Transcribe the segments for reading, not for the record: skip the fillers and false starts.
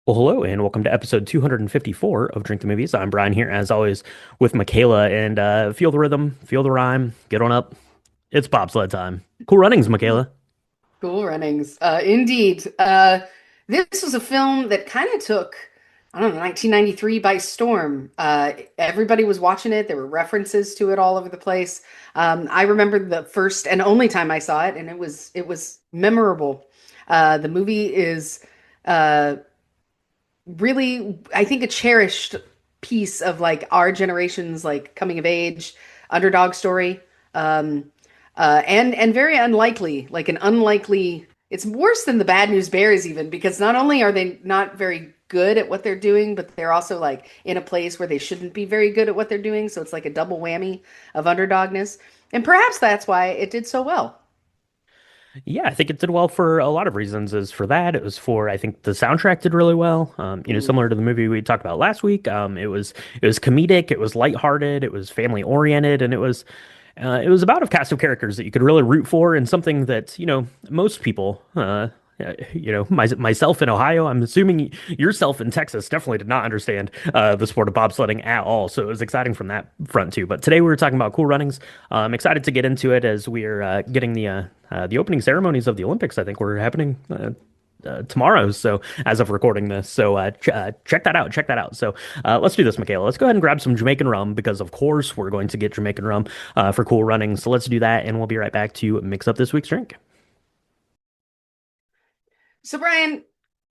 Well, hello, and welcome to episode 254 of Drink the Movies. I'm Brian here, as always, with Michaela, and feel the rhythm, feel the rhyme, get on up. It's bobsled time. Cool runnings, Michaela. Cool runnings. Indeed. This was a film that kind of took, I don't know, 1993 by storm. Everybody was watching it. There were references to it all over the place. I remember the first and only time I saw it, and it was memorable. The movie is uh, really, I think, a cherished piece of like our generation's like coming of age underdog story. Um, and very unlikely, like an unlikely. It's worse than the Bad News Bears even because not only are they not very good at what they're doing, but they're also like in a place where they shouldn't be very good at what they're doing. So it's like a double whammy of underdogness, and perhaps that's why it did so well. Yeah, I think it did well for a lot of reasons. Is for that, it was for I think the soundtrack did really well. Mm. Similar to the movie we talked about last week. It was comedic, it was lighthearted, it was family oriented, and it was about a cast of characters that you could really root for, and something that most people. Myself in Ohio, I'm assuming yourself in Texas definitely did not understand the sport of bobsledding at all. So it was exciting from that front too. But today we were talking about cool runnings. I'm excited to get into it as we're getting the opening ceremonies of the Olympics. I think were happening tomorrow. So as of recording this, so check that out. Check that out. So let's do this, Michaela. Let's go ahead and grab some Jamaican rum because of course we're going to get Jamaican rum for cool running. So let's do that, and we'll be right back to mix up this week's drink. So, Brian,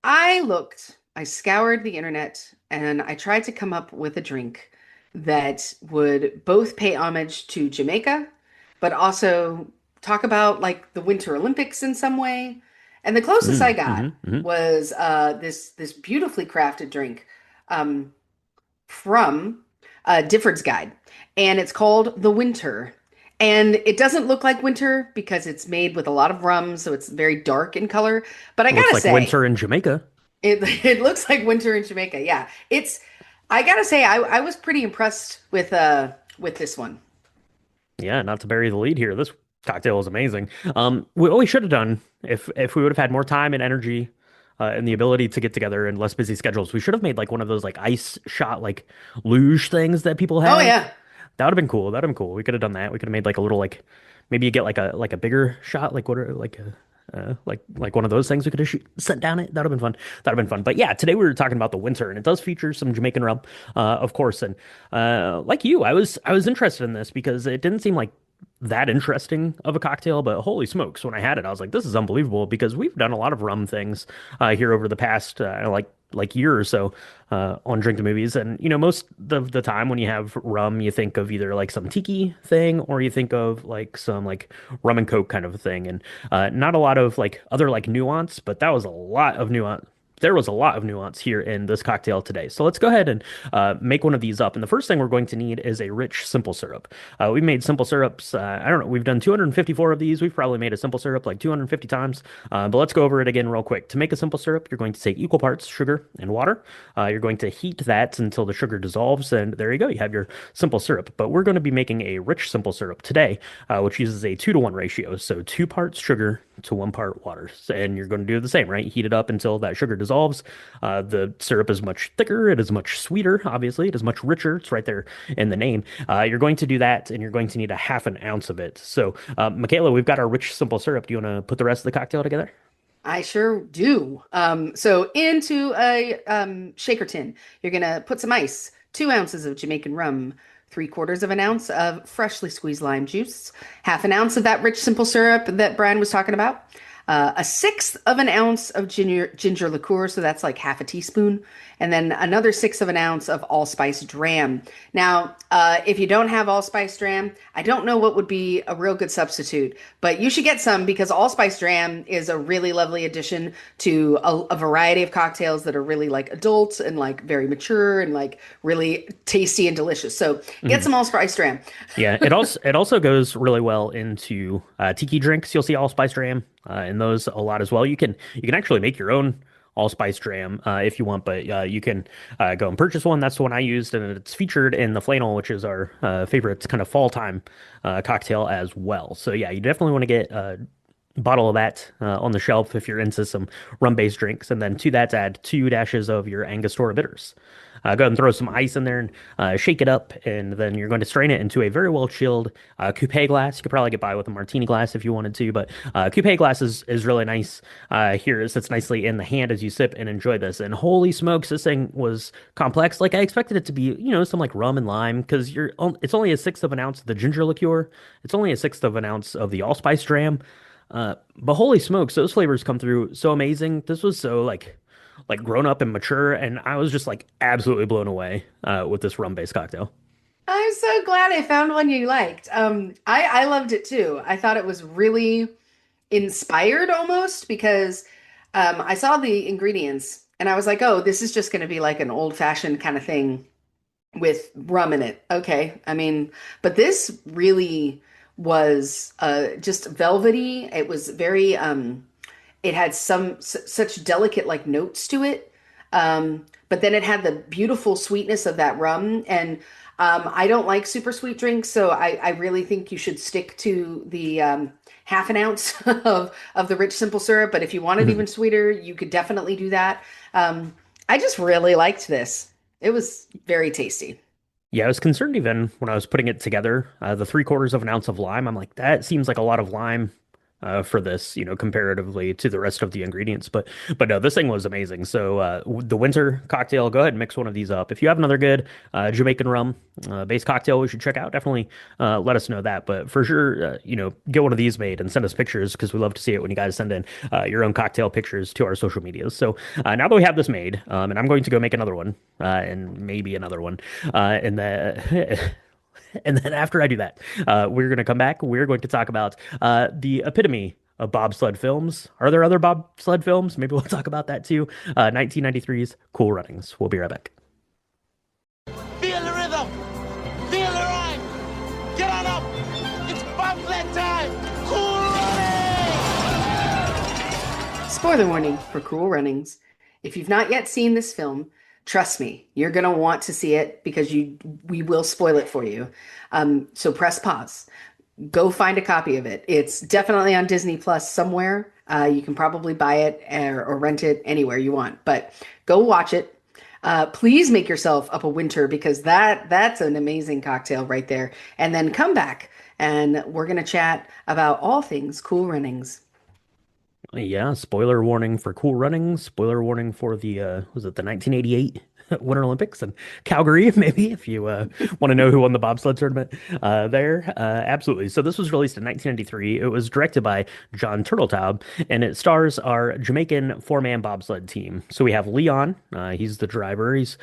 I scoured the internet, and I tried to come up with a drink that would both pay homage to Jamaica, but also talk about like the Winter Olympics in some way. And the closest I got Mm. was this beautifully crafted drink um, from Difford's Guide, and it's called the Winter. And it doesn't look like winter because it's made with a lot of rum, so it's very dark in color. But I Looks gotta like say, winter in Jamaica. it looks like winter in Jamaica. Yeah, it's. I gotta say, I was pretty impressed with this one. Yeah, not to bury the lead here. This cocktail is amazing. What we should have done if we would have had more time and energy and the ability to get together in less busy schedules, we should have made like one of those like ice shot like luge things that people Oh have. yeah, That would have been cool. That would have been cool. We could have done that. We could have made like a little like maybe you get like a bigger shot like what are like a like one of those things we could have sent down it. That would have been fun. That would have been fun. But yeah, today we were talking about the winter, and it does feature some Jamaican rum, of course. And like you, I was interested in this because it didn't seem like that interesting of a cocktail, but holy smokes, when I had it, I was like, this is unbelievable because we've done a lot of rum things here over the past like year or so on Drink the Movies. And most of the time when you have rum, you think of either like some tiki thing or you think of like some like rum and coke kind of a thing, and not a lot of like other like nuance, but that was a lot of nuance. There was a lot of nuance here in this cocktail today. So let's go ahead and make one of these up. And the first thing we're going to need is a rich simple syrup. We've made simple syrups. I don't know. We've done 254 of these. We've probably made a simple syrup like 250 times. But let's go over it again real quick. To make a simple syrup, you're going to take equal parts sugar and water. You're going to heat that until the sugar dissolves. And there you go. You have your simple syrup. But we're going to be making a rich simple syrup today, which uses a 2-to-1 ratio. So 2 parts sugar to 1 part water. And you're going to do the same, right? Heat it up until that sugar dissolves. The syrup is much thicker. It is much sweeter, obviously. It is much richer. It's right there in the name. You're going to do that, and you're going to need a half an ounce of it. So, Michaela, we've got our rich, simple syrup. Do you want to put the rest of the cocktail together? I sure do. So into a shaker tin, you're gonna put some ice, 2 ounces of Jamaican rum, 3/4 of an ounce of freshly squeezed lime juice, half an ounce of that rich simple syrup that Brian was talking about, a sixth of an ounce of ginger liqueur, so that's like half a teaspoon, and then another sixth of an ounce of allspice dram. Now, if you don't have allspice dram, I don't know what would be a real good substitute, but you should get some because allspice dram is a really lovely addition to a variety of cocktails that are really like adult and like very mature and like really tasty and delicious. So get Mhm. some allspice dram. Yeah, it also goes really well into tiki drinks. You'll see allspice dram in those a lot as well. You can actually make your own allspice dram if you want, but you can go and purchase one. That's the one I used, and it's featured in the flannel, which is our favorite kind of fall time cocktail as well. So yeah, you definitely want to get bottle of that on the shelf if you're into some rum-based drinks, and then to that add 2 dashes of your Angostura bitters. Go ahead and throw some ice in there and shake it up, and then you're going to strain it into a very well chilled coupe glass. You could probably get by with a martini glass if you wanted to, but coupe glass is really nice. Here it sits nicely in the hand as you sip and enjoy this. And holy smokes, this thing was complex. Like I expected it to be, some like rum and lime because it's only a sixth of an ounce of the ginger liqueur. It's only a sixth of an ounce of the allspice dram. But holy smokes, those flavors come through so amazing. This was so like grown up and mature, and I was just like absolutely blown away with this rum-based cocktail. I'm so glad I found one you liked. I loved it too. I thought it was really inspired almost because I saw the ingredients and I was like, oh, this is just going to be like an old-fashioned kind of thing with rum in it. Okay. I mean, but this really was just velvety. It was very it had such delicate like notes to it. But then it had the beautiful sweetness of that rum. And I don't like super sweet drinks, so I really think you should stick to the half an ounce of the rich simple syrup. But if you want it even sweeter, you could definitely do that. I just really liked this. It was very tasty. Yeah, I was concerned even when I was putting it together. The 3/4 of an ounce of lime, I'm like, that seems like a lot of lime for this, comparatively to the rest of the ingredients. But no, this thing was amazing. So the winter cocktail, go ahead and mix one of these up. If you have another good Jamaican rum based cocktail we should check out, definitely let us know that. But for sure, get one of these made and send us pictures because we love to see it when you guys send in your own cocktail pictures to our social medias. So now that we have this made, and I'm going to go make another one and maybe another one, and the And then after I do that, we're going to come back. We're going to talk about the epitome of bobsled films. Are there other bobsled films? Maybe we'll talk about that too. 1993's Cool Runnings. We'll be right back. Feel the rhythm. Feel the rhyme. Get on up. It's bobsled time. Cool running. Spoiler warning for Cruel Runnings. If you've not yet seen this film, trust me, you're gonna want to see it because we will spoil it for you. So press pause. Go find a copy of it. It's definitely on Disney Plus somewhere. You can probably buy it or rent it anywhere you want. But go watch it. Please make yourself up a winter because that's an amazing cocktail right there. And then come back and we're gonna chat about all things Cool Runnings. Yeah, spoiler warning for Cool Runnings. Spoiler warning for the was it the 1988 Winter Olympics in Calgary, maybe if you want to know who won the bobsled tournament there. Absolutely. So this was released in 1993. It was directed by John Turteltaub, and it stars our Jamaican four-man bobsled team. So we have Leon, he's the driver. He's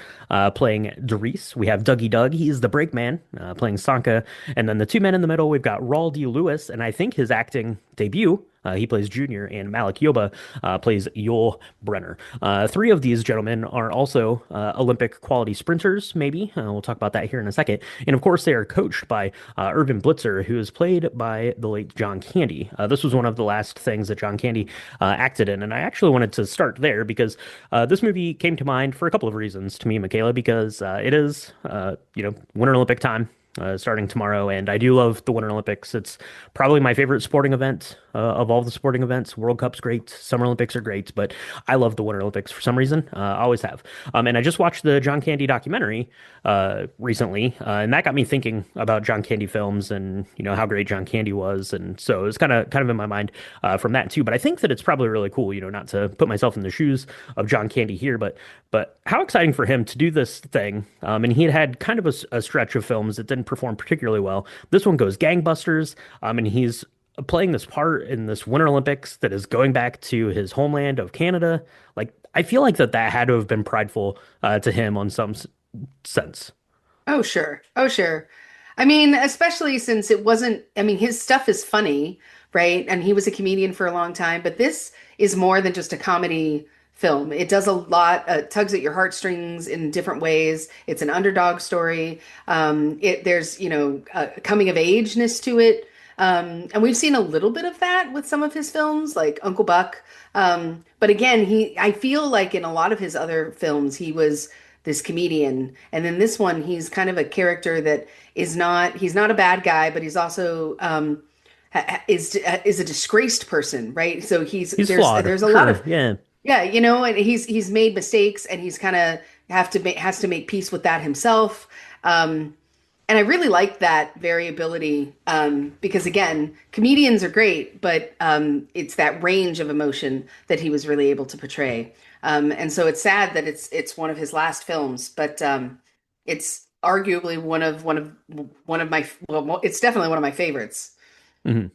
playing Doris. We have Dougie Doug. He's the brakeman, playing Sanka. And then the two men in the middle, we've got Raul D. Lewis, and I think his acting debut. He plays Junior, and Malik Yoba plays Yul Brenner. Three of these gentlemen are also Olympic quality sprinters, maybe. We'll talk about that here in a second. And of course, they are coached by Irvin Blitzer, who is played by the late John Candy. This was one of the last things that John Candy acted in, and I actually wanted to start there because this movie came to mind for a couple of reasons to me, Michaela, because it is, Winter Olympic time starting tomorrow. And I do love the Winter Olympics. It's probably my favorite sporting event of all the sporting events. World Cup's great. Summer Olympics are great, but I love the Winter Olympics for some reason. Always have. And I just watched the John Candy documentary recently, and that got me thinking about John Candy films and how great John Candy was. And so it was kind of in my mind from that too. But I think that it's probably really cool, not to put myself in the shoes of John Candy here, but how exciting for him to do this thing. And he had kind of a stretch of films that didn't perform particularly well. This one goes gangbusters, and he's playing this part in this Winter Olympics that is going back to his homeland of Canada. Like, I feel like that had to have been prideful to him on some sense. Oh, sure. Oh, sure. I mean, especially since it wasn't, I mean, his stuff is funny, right? And he was a comedian for a long time, but this is more than just a comedy film. It does a lot, tugs at your heartstrings in different ways. It's an underdog story. There's, coming of ageness to it. And we've seen a little bit of that with some of his films, like Uncle Buck. But again, I feel like in a lot of his other films, he was this comedian. And then this one, he's kind of a character that he's not a bad guy, but he's also, is a disgraced person, right? So He's flawed, there's a lot sure, of, yeah. yeah, and he's made mistakes, and he's kind of has to make peace with that himself. Um, and I really like that variability, because again, comedians are great, but it's that range of emotion that he was really able to portray. And so it's sad that it's one of his last films, but it's arguably one of my, well, it's definitely one of my favorites. hmm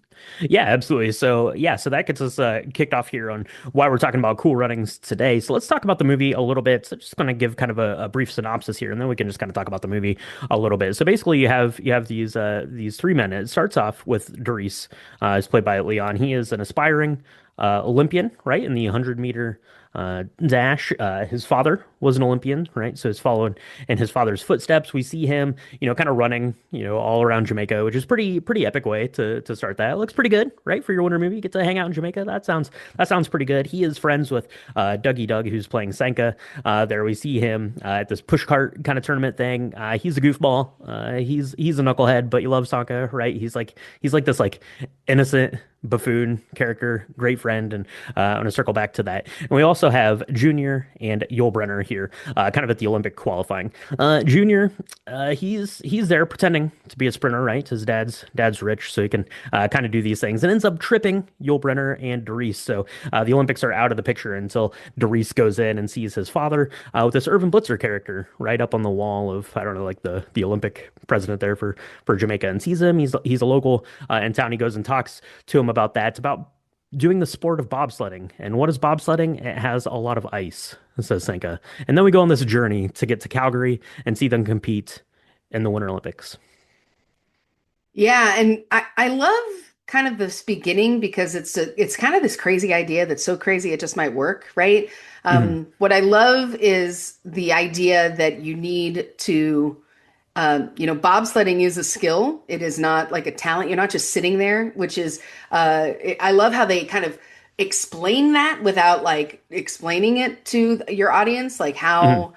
Yeah, absolutely. So, yeah, so that gets us kicked off here on why we're talking about Cool Runnings today. So, let's talk about the movie a little bit. So, just going to give kind of a brief synopsis here, and then we can just kind of talk about the movie a little bit. So, basically, you have these three men. It starts off with Doris, is played by Leon. He is an aspiring Olympian, right, in the 100-meter dash. His father was an Olympian, right? So, he's following in his father's footsteps. We see him, kind of running, all around Jamaica, which is pretty epic way to start that. It looks pretty good, right? For your winter movie, you get to hang out in Jamaica. That sounds pretty good. He is friends with Dougie Doug, who's playing Sanka. There we see him at this pushcart kind of tournament thing. He's a goofball. He's a knucklehead, but you love Sanka, right? He's like this like innocent buffoon character, great friend, and I'm gonna circle back to that. And we also have Junior and Yulbrenner here, kind of at the Olympic qualifying. Junior, he's there pretending to be a sprinter, right? His dad's rich, so he can kind of do these things, and ends up tripping Yulbrenner and Doris. So the Olympics are out of the picture until Doris goes in and sees his father with this Irvin Blitzer character right up on the wall of, I don't know, like the Olympic president there for Jamaica, and sees him. He's a local in town. He goes and talks to him about that. It's about doing the sport of bobsledding. And what is bobsledding? It has a lot of ice, says Senka. And then we go on this journey to get to Calgary and see them compete in the Winter Olympics. Yeah, and I love kind of this beginning because it's kind of this crazy idea that's so crazy it just might work, right? Mhm. What I love is the idea that you need to, bobsledding is a skill. It is not like a talent. You're not just sitting there, which is, I love how they kind of explain that without like explaining it to your audience, like Mhm.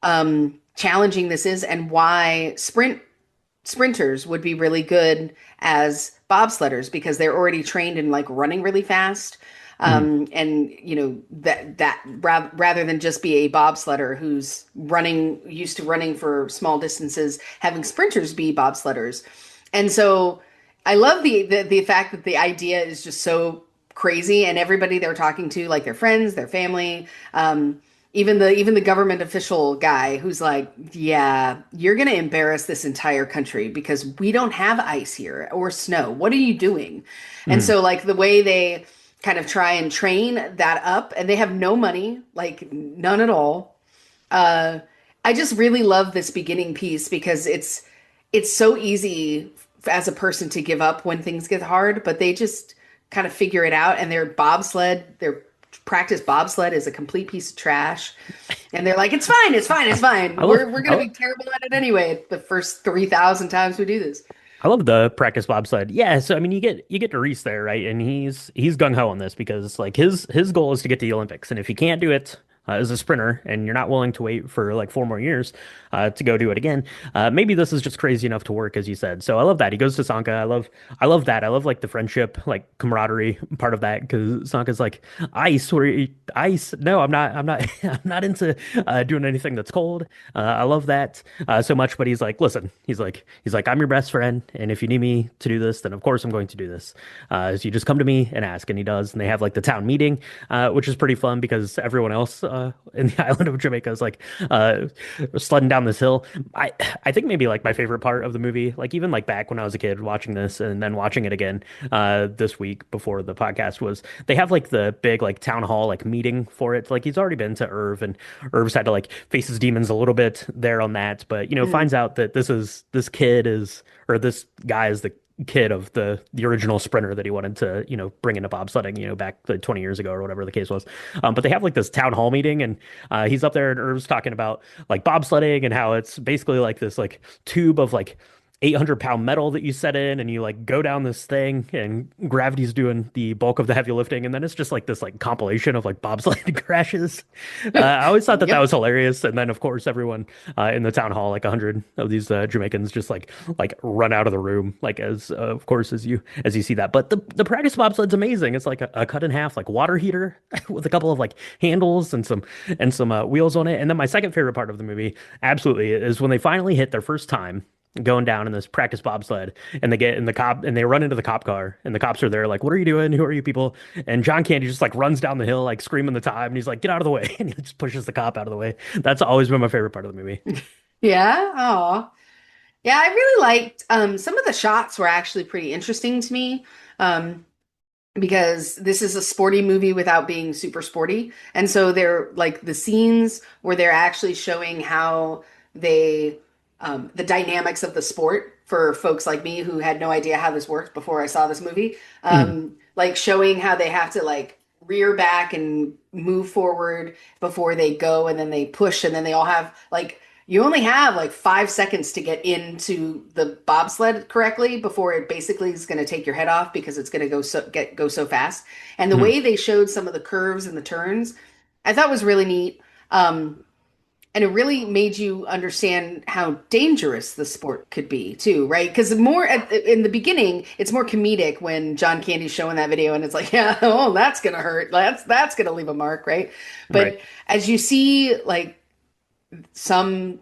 how challenging this is and why sprinters would be really good as bobsledders because they're already trained in like running really fast. Mhm. And rather than just be a bobsledder who's running used to running for small distances, having sprinters be bobsledders. And so I love the fact that the idea is just so crazy and everybody they're talking to, like their friends, their family, even the government official guy who's like, yeah, you're gonna embarrass this entire country because we don't have ice here or snow. What are you doing? And Mhm. so like the way they kind of try and train that up, and they have no money, like none at all. Uh, I just really love this beginning piece because it's so easy as a person to give up when things get hard, but they just kind of figure it out. And their practice bobsled is a complete piece of trash. And they're like, it's fine, it's fine, it's I fine. love We're I, gonna lo- be terrible at it anyway. The first 3,000 times we do this. I love the practice bobsled. Yeah, so I mean you get to Reese there, right? And he's gung ho on this because like his goal is to get to the Olympics, and if he can't do it as a sprinter, and you're not willing to wait for like 4 more years to go do it again, maybe this is just crazy enough to work, as you said. So I love that he goes to Sanka. I love that. I love like the friendship, like camaraderie part of that because Sanka's like ice, ice? No, I'm not. I'm not. I'm not into doing anything that's cold. I love that so much. But he's like, listen, he's like, I'm your best friend, and if you need me to do this, then of course I'm going to do this. So you just come to me and ask, and he does. And they have like the town meeting, which is pretty fun because everyone else in the island of Jamaica is like sledding down this hill. I think maybe like my favorite part of the movie, like even like back when I was a kid watching this and then watching it again this week before the podcast was they have like the big like town hall like meeting for it. Like he's already been to Irv and Irv's had to like face his demons a little bit there on that, but Mm. finds out that this guy is the kid of the original sprinter that he wanted to bring into bobsledding back like 20 years ago or whatever the case was. But they have like this town hall meeting, and he's up there and Irv's talking about like bobsledding and how it's basically like this like tube of like 800-pound metal that you set in, and you like go down this thing, and gravity's doing the bulk of the heavy lifting, and then it's just like this like compilation of like bobsled crashes. I always thought that that Yep. was hilarious, and then of course everyone in the town hall, like 100 of these Jamaicans, just like run out of the room, like as of course as you see that. But the practice bobsled's amazing. It's like a cut in half like water heater with a couple of like handles and some wheels on it. And then my second favorite part of the movie, absolutely, is when they finally hit their first time going down in this practice bobsled, and they get in the cop and they run into the cop car, and the cops are there like, what are you doing, who are you people? And John Candy just like runs down the hill like screaming the time, and he's like, get out of the way, and he just pushes the cop out of the way. That's always been my favorite part of the movie. Yeah. Oh. Yeah, I really liked some of the shots were actually pretty interesting to me. Um, because this is a sporty movie without being super sporty. And so they're like the scenes where they're actually showing how they, the dynamics of the sport for folks like me who had no idea how this worked before I saw this movie. Mhm. Like showing how they have to like rear back and move forward before they go, and then they push, and then they all have like you only have like 5 seconds to get into the bobsled correctly before it basically is going to take your head off because it's going to go so fast. And the Mhm. way they showed some of the curves and the turns, I thought was really neat. And it really made you understand how dangerous the sport could be too, right? Because in the beginning, it's more comedic when John Candy's showing that video, and it's like, yeah, oh, that's gonna hurt. That's gonna leave a mark, right? Right. But as you see, like some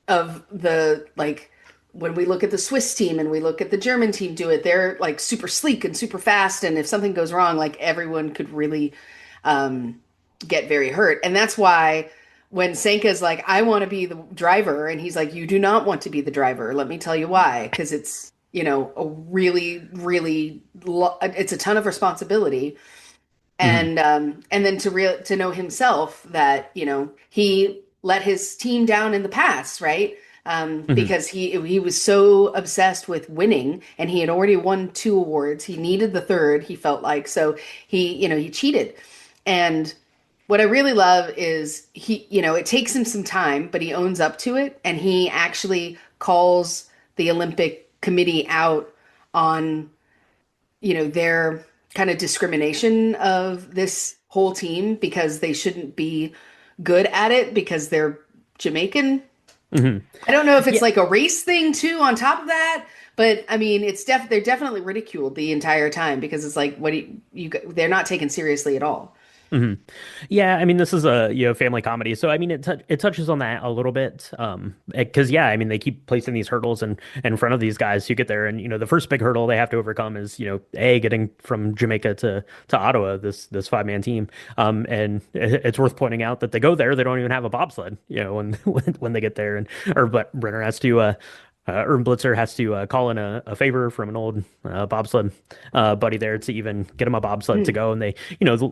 of the like when we look at the Swiss team and we look at the German team do it, they're like super sleek and super fast, and if something goes wrong, like everyone could really um, get very hurt. And that's why when Senka's like, I want to be the driver, and he's like, you do not want to be the driver. Let me tell you why. Because it's, a really, really, it's a ton of responsibility. Mhm. And then to know himself that, he let his team down in the past, right? Mhm. Because he was so obsessed with winning, and he had already won two awards. He needed the third, he felt like. So he cheated. And what I really love is it takes him some time, but he owns up to it, and he actually calls the Olympic Committee out on, their kind of discrimination of this whole team because they shouldn't be good at it because they're Jamaican. Mhm. I don't know if it's Yeah. like a race thing too on top of that, but I mean, they're definitely ridiculed the entire time because it's like, what do they're not taken seriously at all. Mhm. Yeah, I mean, this is a family comedy, so I mean it touches on that a little bit, because yeah, I mean they keep placing these hurdles in front of these guys who get there, and the first big hurdle they have to overcome is getting from Jamaica to Ottawa, this five-man team, and it's worth pointing out that they go there, they don't even have a bobsled, when when they get there, and or but Brenner has to Erm Blitzer has to call in a favor from an old bobsled buddy there to even get him a bobsled to Hmm. go, and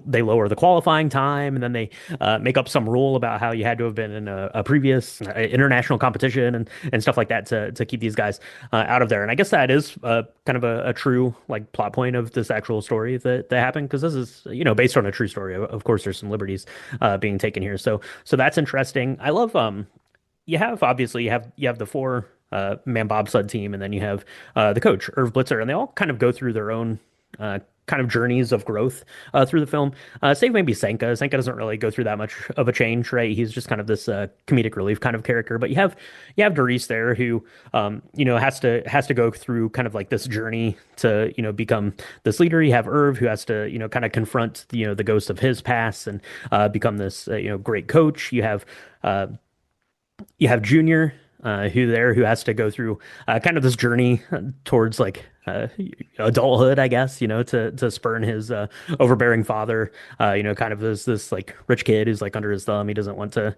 they lower the qualifying time, and then they make up some rule about how you had to have been in a previous international competition and stuff like that to keep these guys out of there. And I guess that is kind of a true like plot point of this actual story that happened, because this is based on a true story. Of course, there's some liberties being taken here, so that's interesting. I love you have obviously you have the four man bobsled team, and then you have the coach Irv Blitzer, and they all kind of go through their own kind of journeys of growth through the film. Save maybe Senka. Senka doesn't really go through that much of a change, right? He's just kind of this comedic relief kind of character. But you have Doris there, who has to go through kind of like this journey to become this leader. You have Irv, who has to kind of confront the ghost of his past and become this great coach. You have Junior, who has to go through kind of this journey towards like adulthood, I guess, to spurn his overbearing father, kind of this like rich kid who's like under his thumb. He doesn't want to,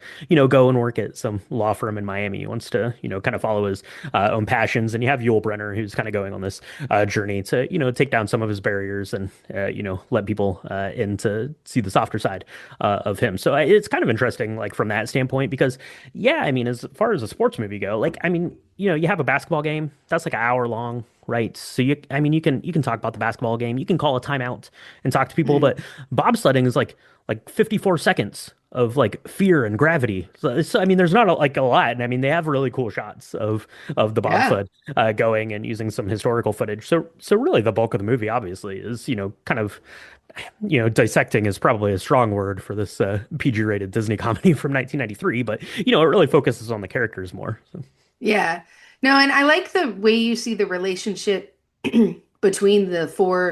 go and work at some law firm in Miami. He wants to, kind of follow his own passions. And you have Yul Brenner, who's kind of going on this journey to, take down some of his barriers and, let people in to see the softer side of him. So it's kind of interesting, like from that standpoint, because yeah, I mean, as far as a sports movie go, like, I mean, you have a basketball game that's like an hour long, right? So I mean, you can talk about the basketball game, you can call a timeout and talk to people, but bobsledding is like 54 seconds like fear and gravity. I mean, there's not like a lot, and I mean they have really cool shots of the Yeah. bobsled going and using some historical footage. So really, the bulk of the movie obviously is kind of dissecting is probably a strong word for this PG-rated Disney comedy from 1993, but it really focuses on the characters more. So. Yeah. No, and I like the way you see the relationship between the four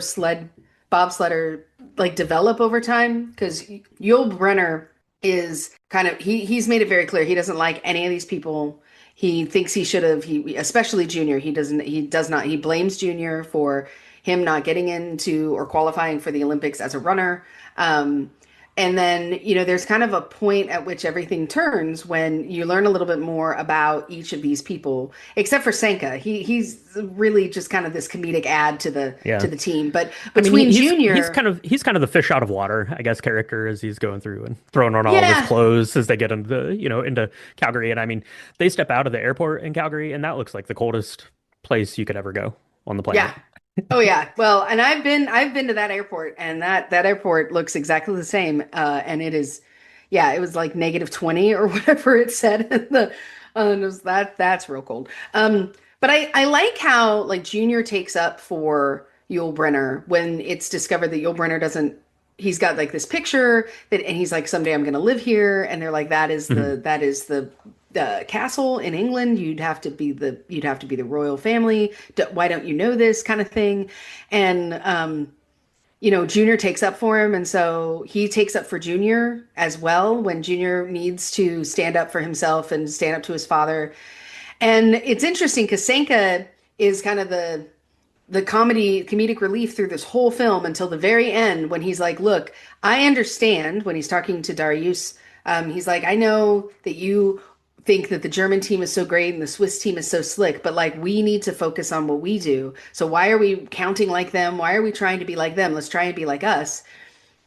bobsledder like develop over time because Yul Brynner is kind of he's made it very clear he doesn't like any of these people. He thinks he should have he especially Junior. He does not he blames Junior for him not getting into or qualifying for the Olympics as a runner. Um, and then, there's kind of a point at which everything turns when you learn a little bit more about each of these people, except for Sanka. He's really just kind of this comedic add to the Yeah. team. But I mean, between he's Junior, kind of the fish out of water, I guess, character as he's going through and throwing on all of his yeah, clothes as they get into Calgary. And I mean, they step out of the airport in Calgary, and that looks like the coldest place you could ever go on the yeah. planet. Oh yeah. Well, and I've been to that airport and that airport looks exactly the same. And it is yeah, it was like -20 or whatever it said in the and it was that's real cold. But I like how like Junior takes up for Yul Brynner when it's discovered that Yul Brynner doesn't he's got like this picture that and he's like someday I'm gonna live here and they're like that is the castle in England. You'd have to be the royal family. Why don't you know this kind of thing? And Junior takes up for him, and so he takes up for Junior as well when Junior needs to stand up for himself and stand up to his father. And it's interesting because Sanka is kind of the comedic relief through this whole film until the very end when he's like, "Look, I understand." When he's talking to Darius, he's like, "I know that you think that the German team is so great and the Swiss team is so slick, but like we need to focus on what we do. So why are we counting like them? Why are we trying to be like them? Let's try and be like us."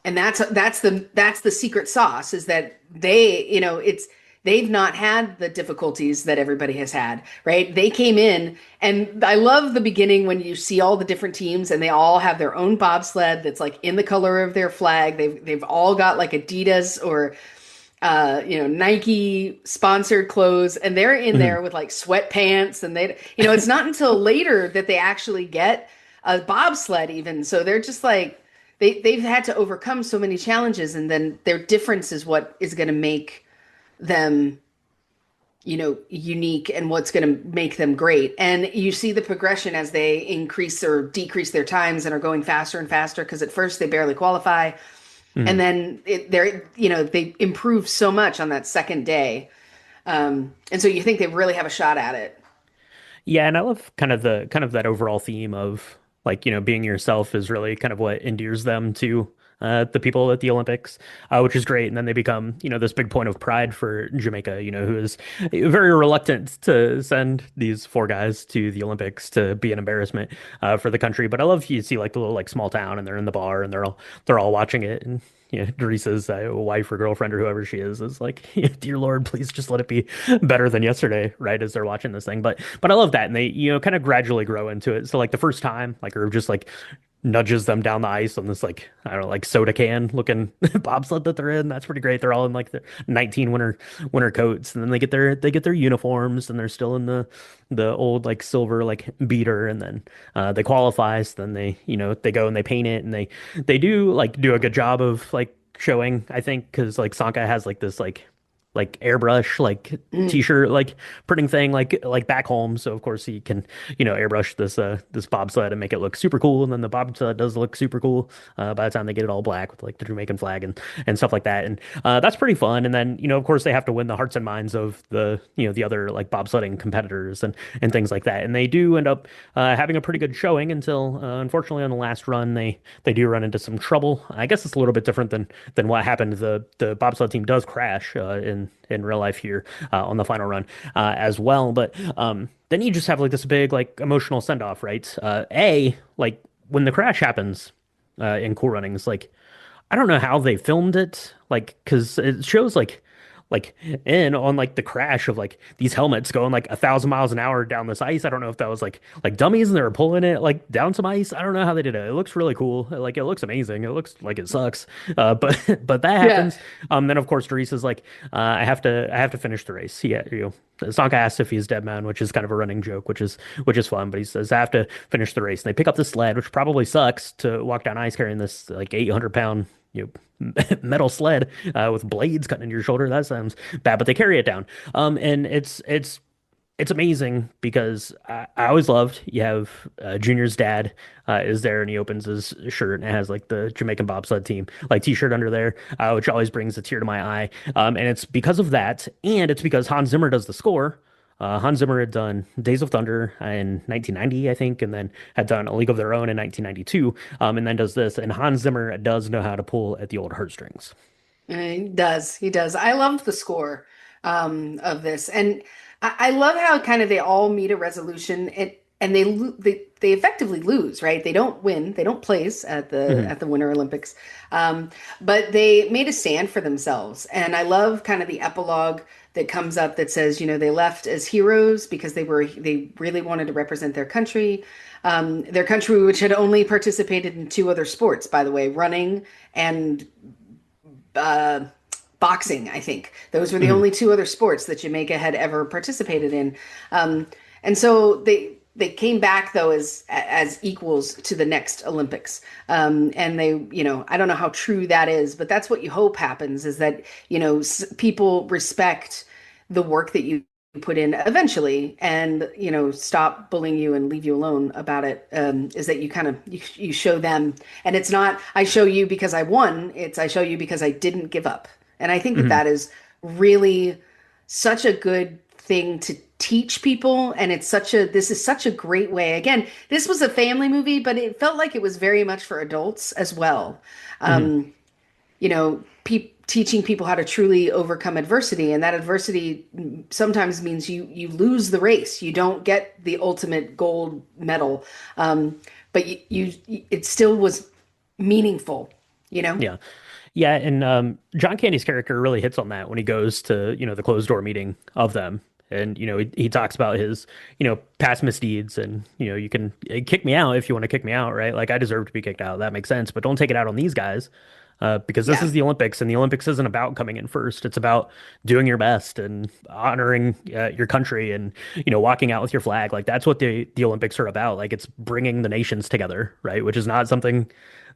And that's the secret sauce is that they've not had the difficulties that everybody has had, right? They came in, and I love the beginning when you see all the different teams and they all have their own bobsled that's like in the color of their flag. They've all got like Adidas or Nike sponsored clothes, and they're in Mhm. there with like sweatpants, and it's not until later that they actually get a bobsled even. So they're just like they've had to overcome so many challenges, and then their difference is what is going to make them unique and what's going to make them great. And you see the progression as they increase or decrease their times and are going faster and faster because at first they barely qualify and Mhm. then they improve so much on that second day. And so you think they really have a shot at it. Yeah, and I love kind of that overall theme of like, being yourself is really kind of what endears them to the people at the Olympics, which is great. And then they become, this big point of pride for Jamaica, who is very reluctant to send these four guys to the Olympics to be an embarrassment for the country. But I love you see like the little like small town and they're in the bar and they're all watching it and Teresa's wife or girlfriend or whoever she is like, dear Lord, please just let it be better than yesterday, right? As they're watching this thing. But I love that. And they, kind of gradually grow into it. So like the first time, like, or just like nudges them down the ice on this like I don't know like soda can looking bobsled that they're in. That's pretty great. They're all in like the 19 winter coats, and then they get their uniforms, and they're still in the old like silver like beater, and then they qualify. So then they go and they paint it, and they do a good job of like showing. I think because like Sanka has like this like airbrush like Mm. t-shirt like printing thing like back home, so of course he can airbrush this bobsled and make it look super cool, and then the bobsled does look super cool by the time they get it all black with like the Jamaican flag and stuff like that, and that's pretty fun. And then of course they have to win the hearts and minds of the other like bobsledding competitors and things like that, and they do end up having a pretty good showing until unfortunately on the last run they do run into some trouble. I guess it's a little bit different than what happened. The bobsled team does crash in real life here on the final run as well. But then you just have like this big like emotional send off, right? Like when the crash happens in Cool Runnings, like I don't know how they filmed it, like because it shows like in on like the crash of like these helmets going like 1,000 miles an hour down this ice. I don't know if that was like dummies and they were pulling it like down some ice. I don't know how they did it. It looks really cool. Like it looks amazing. It looks like it sucks. But but that Yeah. happens. Then of course Dries is like, I have to finish the race. Yeah, Sanka asks if he's dead man, which is kind of a running joke, which is fun. But he says I have to finish the race. And they pick up the sled, which probably sucks to walk down ice carrying this like 800 pound metal sled with blades cutting into your shoulder. That sounds bad, but they carry it down. And it's amazing because I always loved you have Junior's dad is there and he opens his shirt and it has like the Jamaican bobsled team like t-shirt under there, which always brings a tear to my eye. And it's because of that, and it's because Hans Zimmer does the score. Hans Zimmer had done Days of Thunder in 1990, I think, and then had done A League of Their Own in 1992, and then does this. And Hans Zimmer does know how to pull at the old heartstrings. He does. He does. I loved the score of this, and I love how kind of they all meet a resolution, and they effectively lose, right? They don't win. They don't place at Hmm. the Winter Olympics, but they made a stand for themselves. And I love kind of the epilogue that comes up that says, they left as heroes because they really wanted to represent their country, which had only participated in two other sports, by the way, running and uh, boxing, I think. Those were the Hmm. only two other sports that Jamaica had ever participated in. And so they came back though as equals to the next Olympics. And I don't know how true that is, but that's what you hope happens is that, people respect the work that you put in eventually and stop bullying you and leave you alone about it. Is that you kind of you show them, and it's not I show you because I won, it's I show you because I didn't give up. And I think that Hmm. that is really such a good thing to teach people, and this is such a great way. Again, this was a family movie, but it felt like it was very much for adults as well. Hmm. Teaching people how to truly overcome adversity, and that adversity sometimes means you lose the race. You don't get the ultimate gold medal, but it still was meaningful. You know. Yeah. Yeah, and John Candy's character really hits on that when he goes to, the closed door meeting of them. And, he talks about his, past misdeeds and, you can kick me out if you want to kick me out, right? Like I deserve to be kicked out. That makes sense, but don't take it out on these guys. Because this Yeah. is the Olympics, and the Olympics isn't about coming in first. It's about doing your best and honoring your country, and walking out with your flag. Like that's what the Olympics are about. Like it's bringing the nations together, right? Which is not something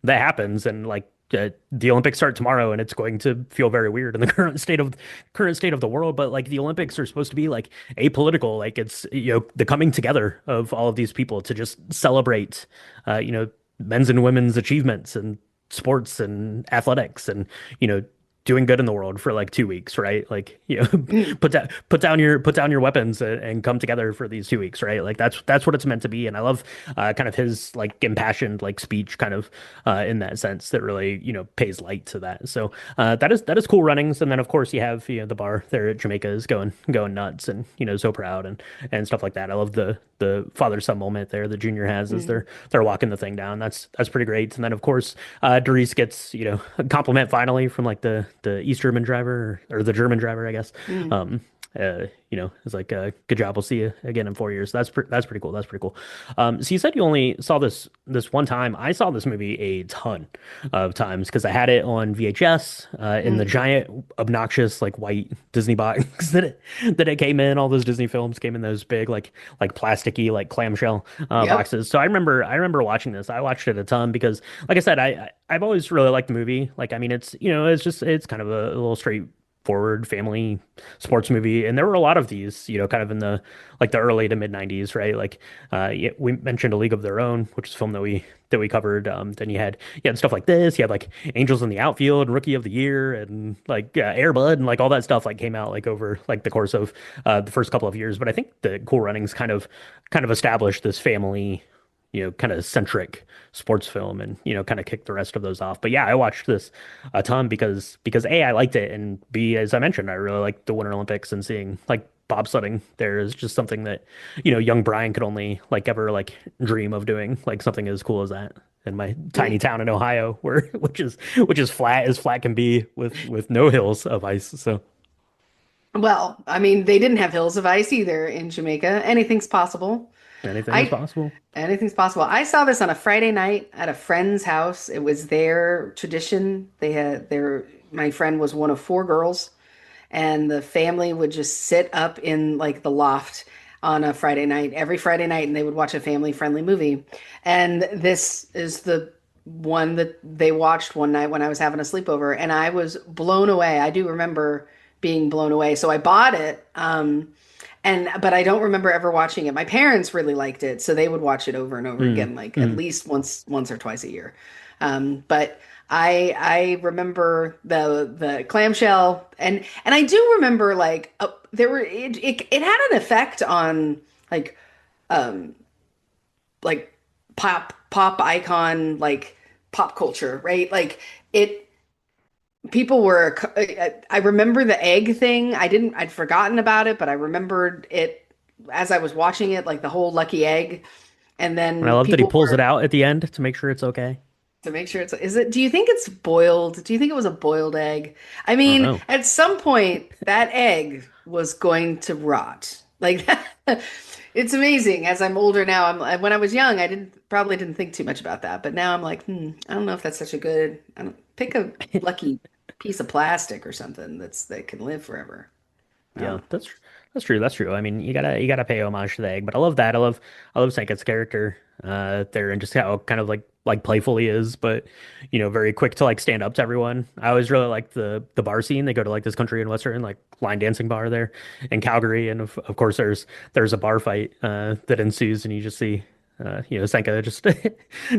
that happens. And like the Olympics start tomorrow, and it's going to feel very weird in the current state of the world. But like the Olympics are supposed to be like apolitical. Like it's the coming together of all of these people to just celebrate, men's and women's achievements and sports and athletics and you know doing good in the world for like 2 weeks, right? Like Mm. put down your weapons and come together for these 2 weeks, right? Like that's what it's meant to be. And I love kind of his like impassioned like speech kind of in that sense that really pays light to that. So that is cool runnings. And then of course you have the bar there at Jamaica is going nuts and so proud and stuff like that. I love the father son moment there that Junior has as Mm. they're walking the thing down. That's pretty great. And then of course Doris gets a compliment finally from like the East German driver or the German driver, I guess. Mm. Um, it's like good job. We'll see you again in 4 years. That's pretty cool. That's pretty cool. So you said you only saw this one time. I saw this movie a ton of times because I had it on VHS in the Mm. giant obnoxious like white Disney box that it came in. All those Disney films came in those big like plasticky like clamshell Yep. boxes. So I remember watching this. I watched it a ton because like I said, I've always really liked the movie. Like I mean it's kind of a little straightforward family sports movie, and there were a lot of these kind of in the early to mid 90s, right? Like yeah, we mentioned A League of Their Own, which is a film that we covered. Then you had stuff like this. You had like Angels in the Outfield, Rookie of the Year, and like Air Bud, and like all that stuff like came out like over like the course of the first couple of years. But I think the Cool Runnings kind of established this family kind of centric sports film, and kind of kick the rest of those off. But yeah, I watched this a ton because A, I liked it, and B, as I mentioned, I really liked the Winter Olympics, and seeing like bobsledding there is just something that young Brian could only like ever like dream of doing, like something as cool as that in my tiny Mm. town in Ohio, where which is flat as flat can be with no hills of ice. So Well, I mean, they didn't have hills of ice either in Jamaica. Anything's possible. Anything is I possible. Anything's possible. I saw this on a Friday night at a friend's house. It was their tradition. My friend was one of four girls, and the family would just sit up in like the loft on a Friday night, every Friday night, and they would watch a family-friendly movie. And this is the one that they watched one night when I was having a sleepover, and I was blown away. I do remember being blown away. So I bought it. And but I don't remember ever watching it. My parents really liked it, so they would watch it over and over Mm, again, like at mm. least once or twice a year. But I remember the clamshell, and I do remember like there were it had an effect on like um like pop icon, like pop culture, right? Like it people were I remember the egg thing. I'd forgotten about it, but I remembered it as I was watching it, like the whole lucky egg. And And I then love that he people pulls it were out at the end to make sure it's okay. to make sure do you think it's boiled? Do you think it was a boiled egg? I I don't mean, know. at some point that egg was going to rot. Like it's amazing. As I'm older now, when I was young, I didn't think too much about that, but now I'm like, I don't know if that's such a good. I don't pick a lucky piece of plastic or something that can live forever. I don't Yeah, know. that's true. That's true. I mean, you gotta pay homage to the egg, but I love that. I love Sanka's character there and just how kind of like playful he is, but very quick to like stand up to everyone. I always really like the bar scene. They go to like this country and western like line dancing bar there in Calgary, and of course there's a bar fight that ensues, and you just see Sanka just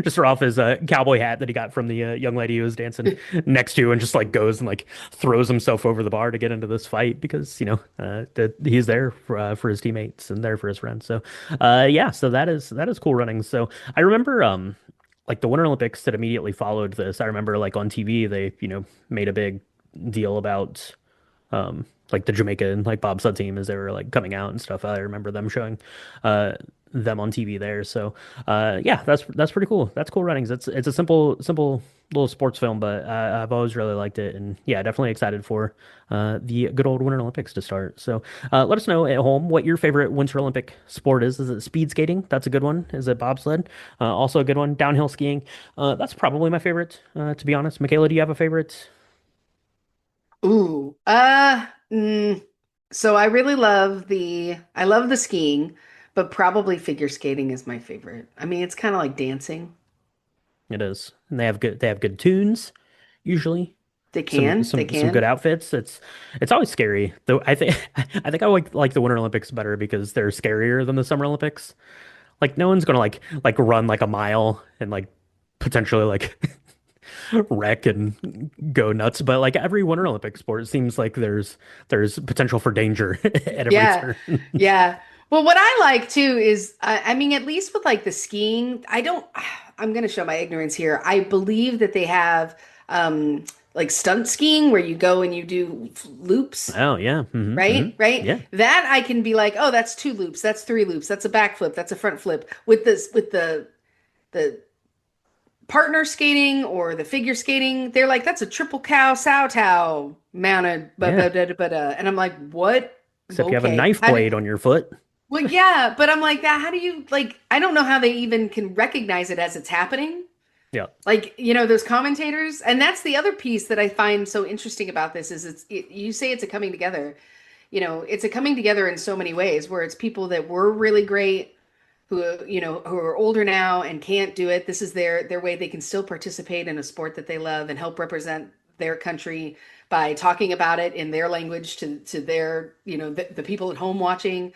just throw off his cowboy hat that he got from the young lady he was dancing next to, and just like goes and like throws himself over the bar to get into this fight because that he's there for his teammates and there for his friends. So yeah, so that is cool running. So I remember like the Winter Olympics that immediately followed this. I remember like on TV they made a big deal about like the Jamaican like bobsled team as they were like coming out and stuff. I remember them showing uh them on TV there. So yeah, that's pretty cool. That's cool runnings. It's a simple little sports film, but I've always really liked it, and yeah, definitely excited for the good old Winter Olympics to start. So let us know at home what your favorite Winter Olympic sport is. Is it speed skating? That's a good one. Is it bobsled? Also a good one. Downhill skiing. That's probably my favorite, to be honest. Michaela, do you have a favorite? Ooh, so I love the skiing, but probably figure skating is my favorite. I mean, it's kind of like dancing. It is, and they have good tunes usually. They some can, they some some good can. outfits. It's always scary. Though I think I like the Winter Olympics better because they're scarier than the Summer Olympics. Like no one's gonna like run like a mile and like potentially like wreck and go nuts. But like every Winter Olympic sport seems like there's potential for danger at every Yeah, turn. yeah. Well, what I like too is, I mean, at least with like the skiing, I don't, I'm going to show my ignorance here. I believe that they have like stunt skiing where you go and you do loops, Oh yeah. right? Right? Yeah. That I can be like, oh, that's two loops, that's three loops, that's a backflip, that's a front flip. With the partner skating or the figure skating, they're like, that's a triple cow sow tow mounted, Yeah. and I'm like, what? Except you have a Okay. knife blade on your foot. Well, yeah, but I'm like that. How do you like? I don't know how they even can recognize it as it's happening. Yeah. Like, those commentators, and that's the other piece that I find so interesting about this is you say it's a coming together. It's a coming together in so many ways where it's people that were really great who are older now and can't do it. This is their way they can still participate in a sport that they love and help represent their country by talking about it in their language to their, the people at home watching,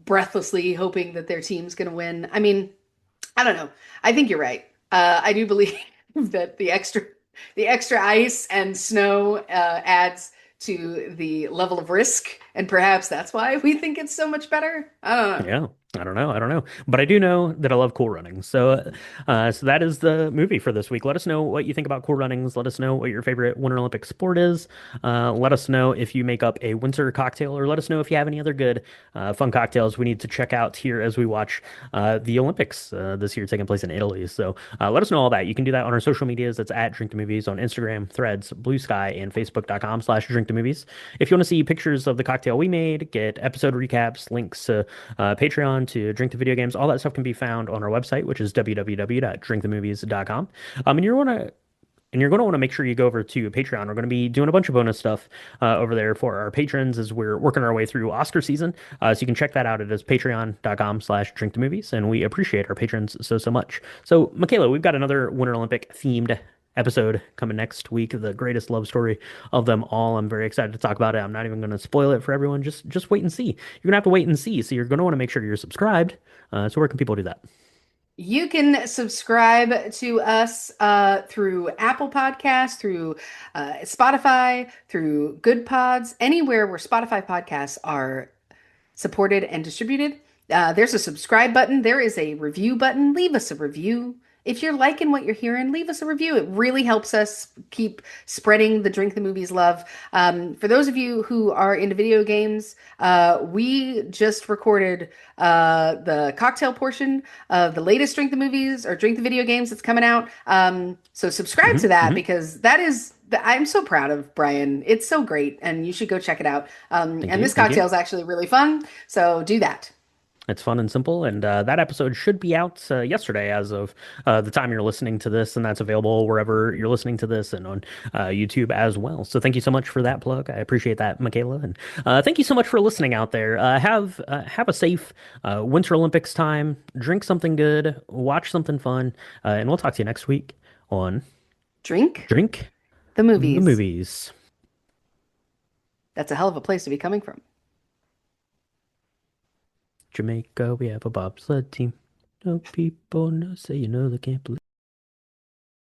breathlessly hoping that their team's going to win. I mean, I don't know. I think you're right. I do believe that the extra ice and snow adds to the level of risk, and perhaps that's why we think it's so much better. I don't know. Yeah. I don't know. I don't know. But I do know that I love Cool Runnings. So that is the movie for this week. Let us know what you think about Cool Runnings. Let us know what your favorite Winter Olympic sport is. Let us know if you make up a winter cocktail, or let us know if you have any other good, fun cocktails we need to check out here as we watch the Olympics this year taking place in Italy. So let us know all that. You can do that on our social medias. That's at Drink the Movies on Instagram, Threads, Blue Sky, and Facebook.com/Drink the Movies. If you want to see pictures of the cocktail we made, get episode recaps, links to Patreon, to Drink the Video Games. All that stuff can be found on our website, which is www.drinkthemovies.com. And you're going to want to make sure you go over to Patreon. We're going to be doing a bunch of bonus stuff over there for our patrons as we're working our way through Oscar season. So you can check that out. It is patreon.com/drinkthemovies. And we appreciate our patrons so much. So, Michaela, we've got another Winter Olympic themed episode coming next week, the greatest love story of them all. I'm very excited to talk about it. I'm not even going to spoil it for everyone. Just wait and see. You're going to have to wait and see. So you're going to want to make sure you're subscribed. So where can people do that? You can subscribe to us through Apple Podcasts, through Spotify, through Good Pods, anywhere where Spotify podcasts are supported and distributed. There's a subscribe button. There is a review button. Leave us a review. If you're liking what you're hearing, leave us a review. It really helps us keep spreading the Drink the Movies love. For those of you who are into video games, we just recorded the cocktail portion of the latest Drink the Movies or Drink the Video Games that's coming out. So subscribe to that because that is I'm so proud of Brian. It's so great, and you should go check it out. And this cocktail is actually really fun, so do that. It's fun and simple, and that episode should be out yesterday as of the time you're listening to this, and that's available wherever you're listening to this and on YouTube as well. So thank you so much for that plug. I appreciate that, Michaela, and thank you so much for listening out there. Have a safe Winter Olympics time. Drink something good, watch something fun, and we'll talk to you next week on Drink the the Movies. That's a hell of a place to be coming from. Jamaica, we have a bobsled team. No people, no say, they can't believe.